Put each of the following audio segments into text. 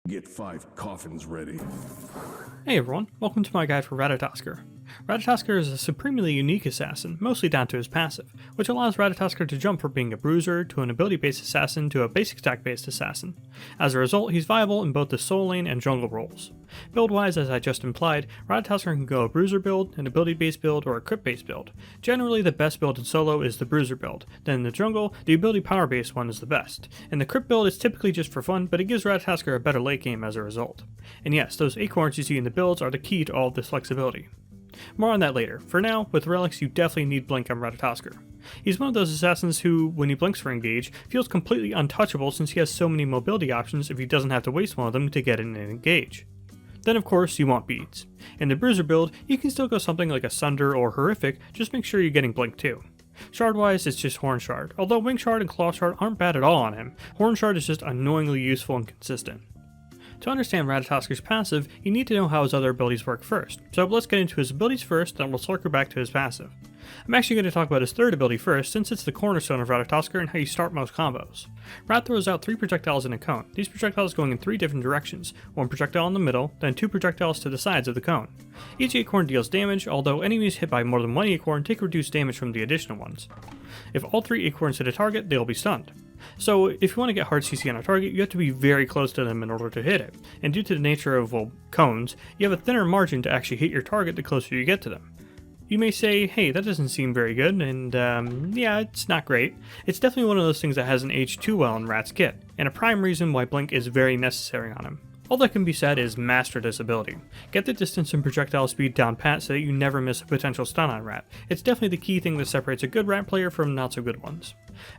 Get 5 coffins ready. Hey everyone, welcome to my guide for Ratatoskr. Ratatoskr is a supremely unique assassin, mostly down to his passive, which allows Ratatoskr to jump from being a bruiser to an ability-based assassin to a basic attack-based assassin. As a result, he's viable in both the soul lane and jungle roles. Build-wise, as I just implied, Ratatoskr can go a bruiser build, an ability-based build, or a crit-based build. Generally, the best build in solo is the bruiser build, then in the jungle, the ability power-based one is the best. And the crit build is typically just for fun, but it gives Ratatoskr a better late game as a result. And yes, those Acorns you see in the builds are the key to all of this flexibility. More on that later. For now, with relics you definitely need blink on Ratatoskr. He's one of those assassins who, when he blinks for engage, feels completely untouchable since he has so many mobility options if he doesn't have to waste one of them to get in and engage. Then of course you want beads. In the bruiser build, you can still go something like a Sunder or Horrific, just make sure you're getting blink too. Shard wise, it's just Horn Shard, although Wing Shard and Claw Shard aren't bad at all on him. Horn Shard is just annoyingly useful and consistent. To understand Ratatoskr's passive, you need to know how his other abilities work first, so let's get into his abilities first, then we'll circle back to his passive. I'm actually going to talk about his third ability first, since it's the cornerstone of Ratatoskr and how you start most combos. Rat throws out 3 projectiles in a cone, these projectiles going in 3 different directions, 1 projectile in the middle, then 2 projectiles to the sides of the cone. Each acorn deals damage, although enemies hit by more than 1 acorn take reduced damage from the additional ones. If all 3 acorns hit a target, they'll be stunned. So if you want to get hard CC on a target, you have to be very close to them in order to hit it, and due to the nature of, cones, you have a thinner margin to actually hit your target the closer you get to them. You may say, hey, that doesn't seem very good, and yeah, it's not great. It's definitely one of those things that hasn't aged too well in Rat's kit, and a prime reason why blink is very necessary on him. All that can be said is master this ability. Get the distance and projectile speed down pat so that you never miss a potential stun on Rat. It's definitely the key thing that separates a good Rat player from not so good ones.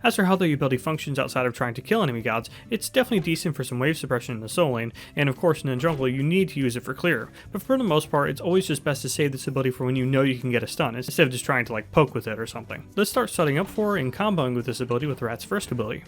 As for how the ability functions outside of trying to kill enemy gods, it's definitely decent for some wave suppression in the soul lane, and of course in the jungle you need to use it for clear, but for the most part it's always just best to save this ability for when you know you can get a stun, instead of just trying to poke with it or something. Let's start setting up for and comboing with this ability with Rat's first ability.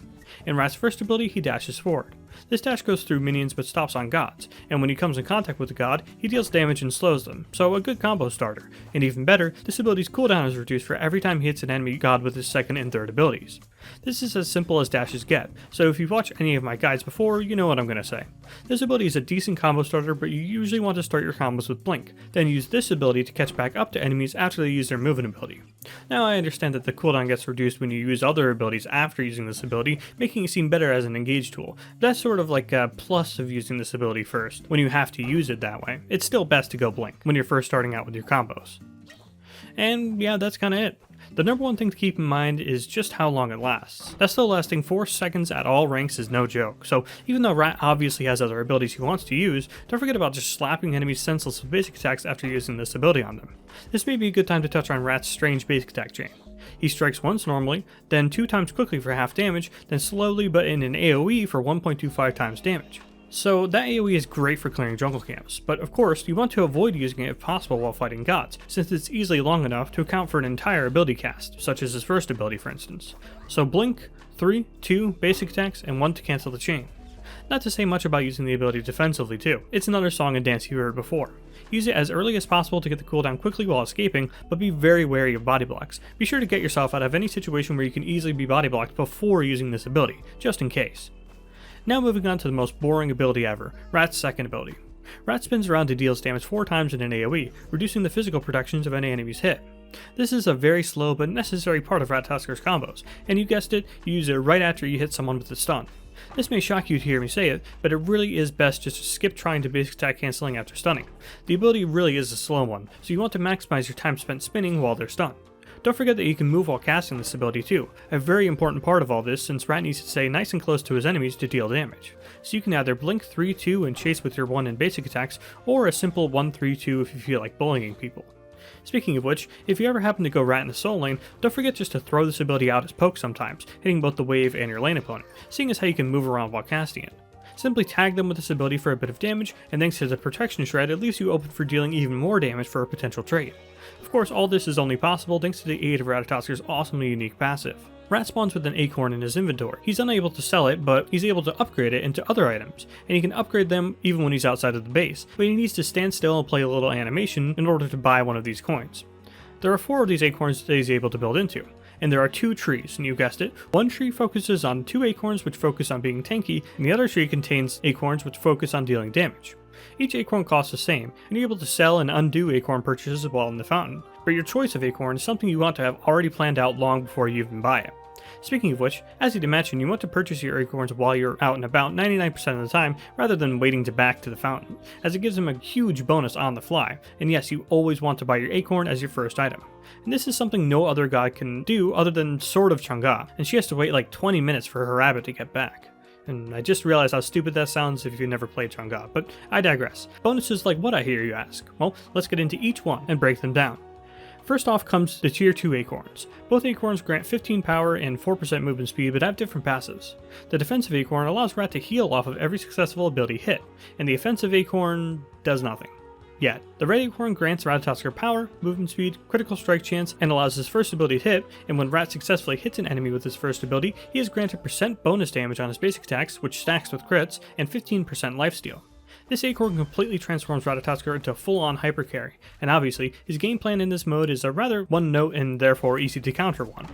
In Rat's first ability, he dashes forward. This dash goes through minions but stops on gods, and when he comes in contact with a god, he deals damage and slows them, so a good combo starter. And even better, this ability's cooldown is reduced for every time he hits an enemy god with his second and third abilities. This is as simple as dashes get, so if you've watched any of my guides before, you know what I'm going to say. This ability is a decent combo starter, but you usually want to start your combos with blink, then use this ability to catch back up to enemies after they use their movement ability. Now I understand that the cooldown gets reduced when you use other abilities after using this ability, making it seem better as an engage tool. But that's sort of like a plus of using this ability first, when you have to use it that way. It's still best to go blink, when you're first starting out with your combos. And yeah, that's kinda it. The number one thing to keep in mind is just how long it lasts. That still lasting 4 seconds at all ranks is no joke, so even though Rat obviously has other abilities he wants to use, don't forget about just slapping enemies senseless with basic attacks after using this ability on them. This may be a good time to touch on Rat's strange basic attack chain. He strikes once normally, then 2 times quickly for half damage, then slowly but in an AoE for 1.25 times damage. So that AoE is great for clearing jungle camps, but of course you want to avoid using it if possible while fighting gods, since it's easily long enough to account for an entire ability cast, such as his first ability for instance. So blink, 3, 2 basic attacks, and 1 to cancel the chain. Not to say much about using the ability defensively too, it's another song and dance you heard before. Use it as early as possible to get the cooldown quickly while escaping, but be very wary of body blocks. Be sure to get yourself out of any situation where you can easily be body blocked before using this ability, just in case. Now moving on to the most boring ability ever, Rat's second ability. Rat spins around and deals damage 4 times in an AoE, reducing the physical protections of any enemy's hit. This is a very slow but necessary part of Ratatoskr's combos, and you guessed it, you use it right after you hit someone with a stun. This may shock you to hear me say it, but it really is best just to skip trying to basic attack cancelling after stunning. The ability really is a slow one, so you want to maximize your time spent spinning while they're stunned. Don't forget that you can move while casting this ability too, a very important part of all this since Rat needs to stay nice and close to his enemies to deal damage. So you can either blink 3-2 and chase with your 1 in basic attacks, or a simple 1-3-2 if you feel like bullying people. Speaking of which, if you ever happen to go Rat in the soul lane, don't forget just to throw this ability out as poke sometimes, hitting both the wave and your lane opponent, seeing as how you can move around while casting it. Simply tag them with this ability for a bit of damage, and thanks to the protection shred it leaves you open for dealing even more damage for a potential trade. Of course, all this is only possible thanks to the aid of Ratatoskr's awesomely unique passive. Rat spawns with an Acorn in his inventory. He's unable to sell it, but he's able to upgrade it into other items, and he can upgrade them even when he's outside of the base, but he needs to stand still and play a little animation in order to buy one of these coins. There are 4 of these Acorns that he's able to build into, and there are 2 trees, and you guessed it. One tree focuses on 2 acorns which focus on being tanky, and the other tree contains acorns which focus on dealing damage. Each acorn costs the same, and you're able to sell and undo acorn purchases while in the fountain, but your choice of acorn is something you want to have already planned out long before you even buy it. Speaking of which, as you'd imagine, you want to purchase your acorns while you're out and about 99% of the time, rather than waiting to back to the fountain, as it gives them a huge bonus on the fly, and yes, you always want to buy your acorn as your first item. And this is something no other god can do other than Sword of Chang'e, and she has to wait like 20 minutes for her rabbit to get back. And I just realized how stupid that sounds if you've never played Chang'e, but I digress. Bonuses like what, I hear you ask? Well, let's get into each one and break them down. First off comes the tier 2 acorns. Both acorns grant 15 power and 4% movement speed but have different passives. The defensive acorn allows Rat to heal off of every successful ability hit, and the offensive acorn does nothing. Yet, the red acorn grants Ratatoskr power, movement speed, critical strike chance, and allows his first ability to hit, and when Rat successfully hits an enemy with his first ability, he is granted % bonus damage on his basic attacks, which stacks with crits, and 15% lifesteal. This acorn completely transforms Ratatoskr into a full-on hyper carry, and obviously, his game plan in this mode is a rather one-note and therefore easy to counter one.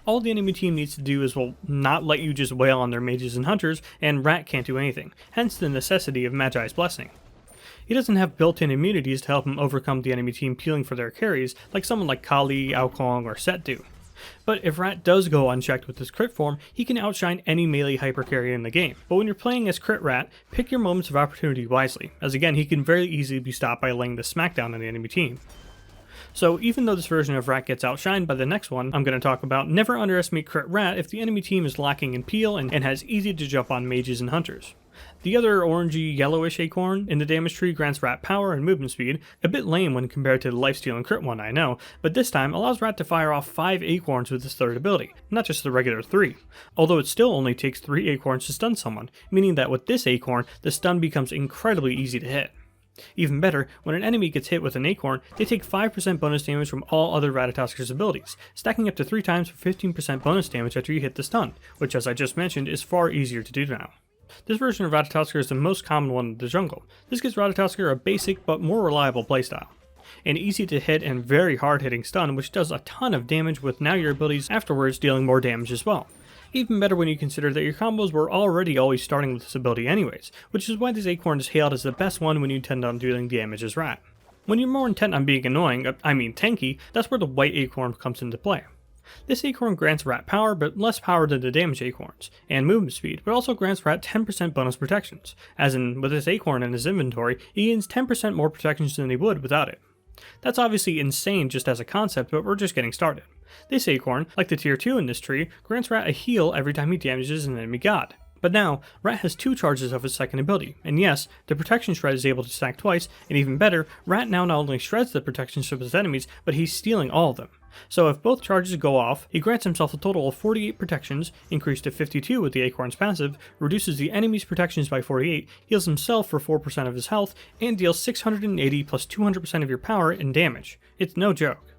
All the enemy team needs to do is, well, not let you just wail on their mages and hunters, and Rat can't do anything, hence the necessity of Magi's Blessing. He doesn't have built-in immunities to help him overcome the enemy team peeling for their carries, like someone like Kali, Acorn, or Set do. But if Rat does go unchecked with his crit form, he can outshine any melee hyper carry in the game. But when you're playing as Crit Rat, pick your moments of opportunity wisely, as again he can very easily be stopped by laying the smackdown on the enemy team. So even though this version of Rat gets outshined by the next one I'm going to talk about, never underestimate Crit Rat if the enemy team is lacking in peel and has easy to jump on mages and hunters. The other orangey yellowish acorn in the damage tree grants Rat power and movement speed, a bit lame when compared to the lifesteal and crit one I know, but this time allows Rat to fire off 5 acorns with his third ability, not just the regular 3, although it still only takes 3 acorns to stun someone, meaning that with this acorn, the stun becomes incredibly easy to hit. Even better, when an enemy gets hit with an acorn, they take 5% bonus damage from all other Ratatoskr's abilities, stacking up to 3 times for 15% bonus damage after you hit the stun, which as I just mentioned is far easier to do now. This version of Ratatoskr is the most common one in the jungle. This gives Ratatoskr a basic but more reliable playstyle. An easy to hit and very hard hitting stun which does a ton of damage with now your abilities afterwards dealing more damage as well. Even better when you consider that your combos were already always starting with this ability anyways, which is why this acorn is hailed as the best one when you intend on dealing damage as Rat. When you're more intent on being annoying, I mean tanky, that's where the white acorn comes into play. This acorn grants Rat power, but less power than the damage acorns, and movement speed, but also grants Rat 10% bonus protections, as in, with this acorn in his inventory, he gains 10% more protections than he would without it. That's obviously insane just as a concept, but we're just getting started. This acorn, like the tier 2 in this tree, grants Rat a heal every time he damages an enemy god. But now, Rat has 2 charges of his second ability, and yes, the protection shred is able to stack twice, and even better, Rat now not only shreds the protections from his enemies, but he's stealing all of them. So if both charges go off, he grants himself a total of 48 protections, increased to 52 with the acorn's passive, reduces the enemy's protections by 48, heals himself for 4% of his health, and deals 680 plus 200% of your power in damage. It's no joke.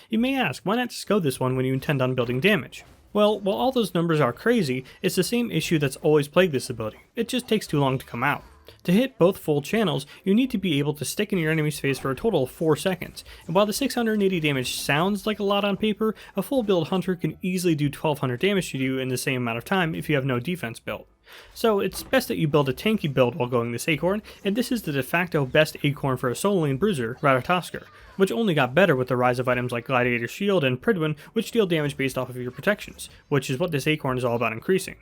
You may ask, why not just go this one when you intend on building damage? Well, while all those numbers are crazy, it's the same issue that's always plagued this ability. It just takes too long to come out. To hit both full channels, you need to be able to stick in your enemy's face for a total of 4 seconds, and while the 680 damage sounds like a lot on paper, a full build hunter can easily do 1200 damage to you in the same amount of time if you have no defense built. So it's best that you build a tanky build while going this acorn, and this is the de facto best acorn for a solo lane bruiser, Ratatoskr, which only got better with the rise of items like Gladiator Shield and Pridwin, which deal damage based off of your protections, which is what this acorn is all about increasing.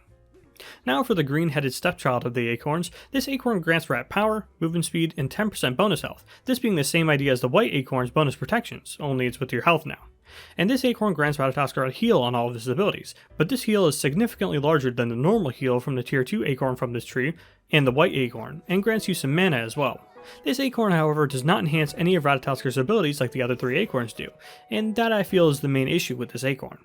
Now for the green-headed stepchild of the acorns, this acorn grants Rat power, movement speed, and 10% bonus health, this being the same idea as the white acorn's bonus protections, only it's with your health now. And this acorn grants Ratatoskr a heal on all of his abilities, but this heal is significantly larger than the normal heal from the tier 2 acorn from this tree, and the white acorn, and grants you some mana as well. This acorn, however, does not enhance any of Ratatoskr's abilities like the other 3 acorns do, and that I feel is the main issue with this acorn.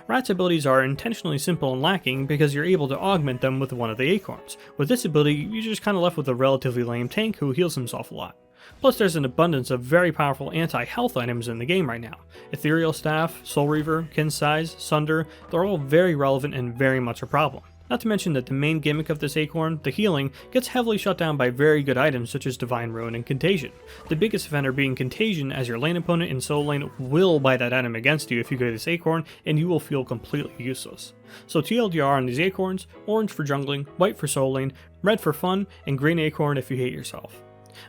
Rat's abilities are intentionally simple and lacking because you're able to augment them with one of the acorns. With this ability, you're just kinda left with a relatively lame tank who heals himself a lot. Plus there's an abundance of very powerful anti-health items in the game right now. Ethereal Staff, Soul Reaver, Kin Size, Sunder, they're all very relevant and very much a problem. Not to mention that the main gimmick of this Acorn, the healing, gets heavily shut down by very good items such as Divine Ruin and Contagion. The biggest offender being Contagion, as your lane opponent in solo lane will buy that item against you if you go this Acorn, and you will feel completely useless. So TLDR on these Acorns: orange for jungling, white for solo lane, red for fun, and green Acorn if you hate yourself.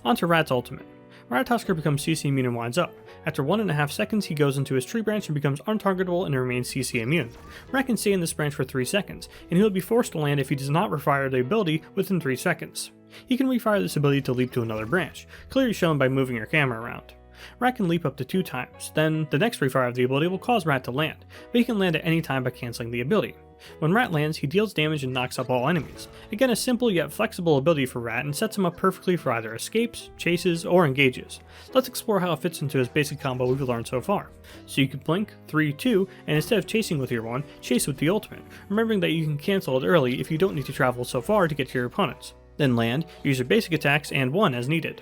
On to Rat's ultimate. Ratatoskr becomes CC immune and winds up. After 1.5 seconds, he goes into his tree branch and becomes untargetable and remains CC immune. Rat can stay in this branch for 3 seconds, and he will be forced to land if he does not refire the ability within 3 seconds. He can refire this ability to leap to another branch, clearly shown by moving your camera around. Rat can leap up to 2 times, then the next refire of the ability will cause Rat to land, but he can land at any time by cancelling the ability. When Rat lands, he deals damage and knocks up all enemies. Again, a simple yet flexible ability for Rat, and sets him up perfectly for either escapes, chases, or engages. Let's explore how it fits into his basic combo we've learned so far. So you can blink, 3, 2, and instead of chasing with your 1, chase with the ultimate, remembering that you can cancel it early if you don't need to travel so far to get to your opponents. Then land, use your basic attacks, and 1 as needed.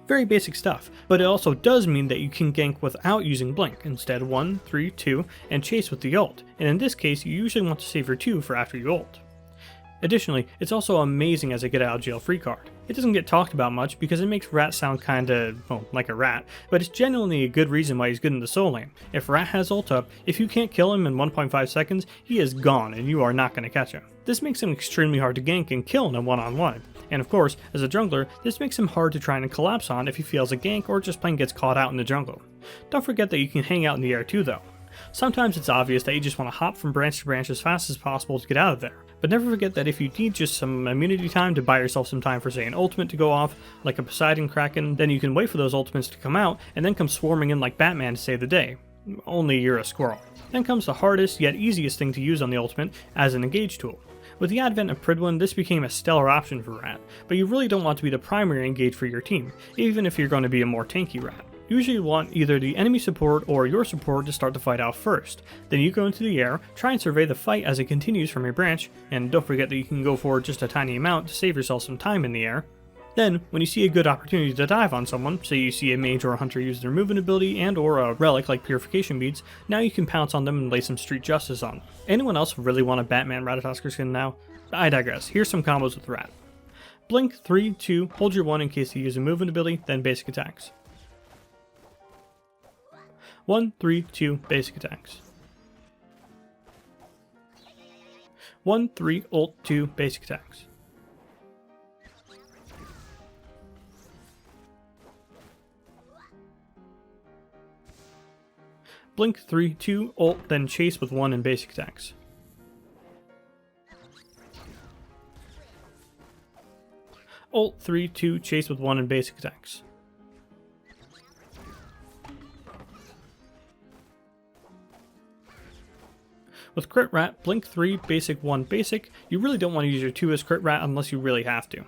Very basic stuff, but it also does mean that you can gank without using blink, instead 1, 3, 2, and chase with the ult, and in this case you usually want to save your 2 for after you ult. Additionally, it's also amazing as a get out of jail free card. It doesn't get talked about much because it makes Rat sound kinda, well, like a rat, but it's genuinely a good reason why he's good in the solo lane. If Rat has ult up, if you can't kill him in 1.5 seconds, he is gone and you are not going to catch him. This makes him extremely hard to gank and kill in a one-on-one. And of course, as a jungler, this makes him hard to try and collapse on if he fails a gank or just plain gets caught out in the jungle. Don't forget that you can hang out in the air too though. Sometimes it's obvious that you just want to hop from branch to branch as fast as possible to get out of there, but never forget that if you need just some immunity time to buy yourself some time for say an ultimate to go off, like a Poseidon Kraken, then you can wait for those ultimates to come out and then come swarming in like Batman to save the day. Only you're a squirrel. Then comes the hardest yet easiest thing to use on the ultimate as an engage tool. With the advent of Pridwin, this became a stellar option for Rat, but you really don't want to be the primary engage for your team, even if you're going to be a more tanky Rat. Usually you want either the enemy support or your support to start the fight out first. Then you go into the air, try and survey the fight as it continues from your branch, and don't forget that you can go forward just a tiny amount to save yourself some time in the air. Then, when you see a good opportunity to dive on someone, say you see a mage or a hunter use their movement ability and or a relic like purification beads, now you can pounce on them and lay some street justice on them. Anyone else really want a Batman Ratatoskr skin now? I digress, here's some combos with Rat. Blink, 3, 2, hold your 1 in case you use a movement ability, then basic attacks. 1, 3, 2, basic attacks. 1, 3, ult, 2, basic attacks. Blink, 3, 2, ult, then chase with 1 in basic attacks. Ult, 3, 2, chase with 1 in basic attacks. With Crit Rat, blink 3, basic 1, basic, you really don't want to use your 2 as Crit Rat unless you really have to.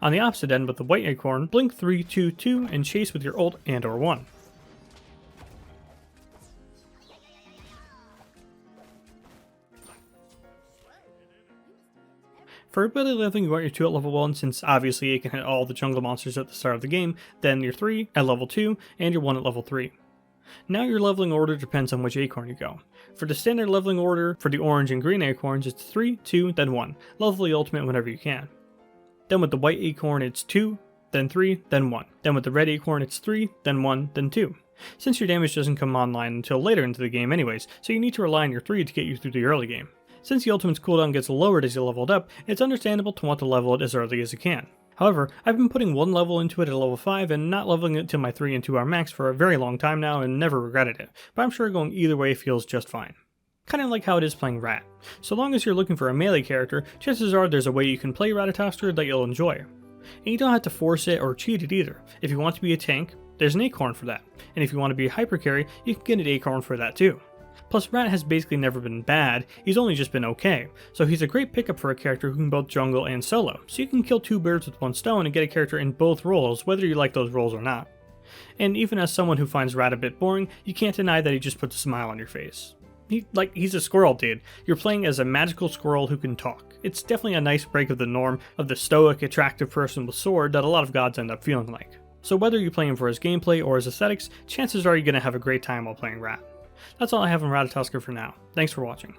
On the opposite end with the White Acorn, blink 3, 2, 2, and chase with your ult and or 1. For ability leveling, you want your 2 at level 1 since obviously it can hit all the jungle monsters at the start of the game, then your 3 at level 2, and your 1 at level 3. Now your leveling order depends on which Acorn you go. For the standard leveling order for the orange and green Acorns, it's 3, 2, then 1. Level the ultimate whenever you can. Then with the white Acorn, it's 2, then 3, then 1. Then with the red Acorn, it's 3, then 1, then 2. Since your damage doesn't come online until later into the game anyways, so you need to rely on your 3 to get you through the early game. Since the ultimate's cooldown gets lowered as you leveled up, it's understandable to want to level it as early as you can. However, I've been putting 1 level into it at level 5 and not leveling it to my 3 and 2 are max for a very long time now and never regretted it, but I'm sure going either way feels just fine. Kinda like how it is playing Rat. So long as you're looking for a melee character, chances are there's a way you can play Ratatoskr that you'll enjoy. And you don't have to force it or cheat it either. If you want to be a tank, there's an Acorn for that, and if you want to be a hyper carry, you can get an Acorn for that too. Plus, Rat has basically never been bad, he's only just been okay, so he's a great pickup for a character who can both jungle and solo, so you can kill 2 birds with 1 stone and get a character in both roles, whether you like those roles or not. And even as someone who finds Rat a bit boring, you can't deny that he just puts a smile on your face. He's a squirrel, dude. You're playing as a magical squirrel who can talk. It's definitely a nice break of the norm of the stoic, attractive person with sword that a lot of gods end up feeling like. So whether you play him for his gameplay or his aesthetics, chances are you're going to have a great time while playing Rat. That's all I have on Ratatoskr for now. Thanks for watching.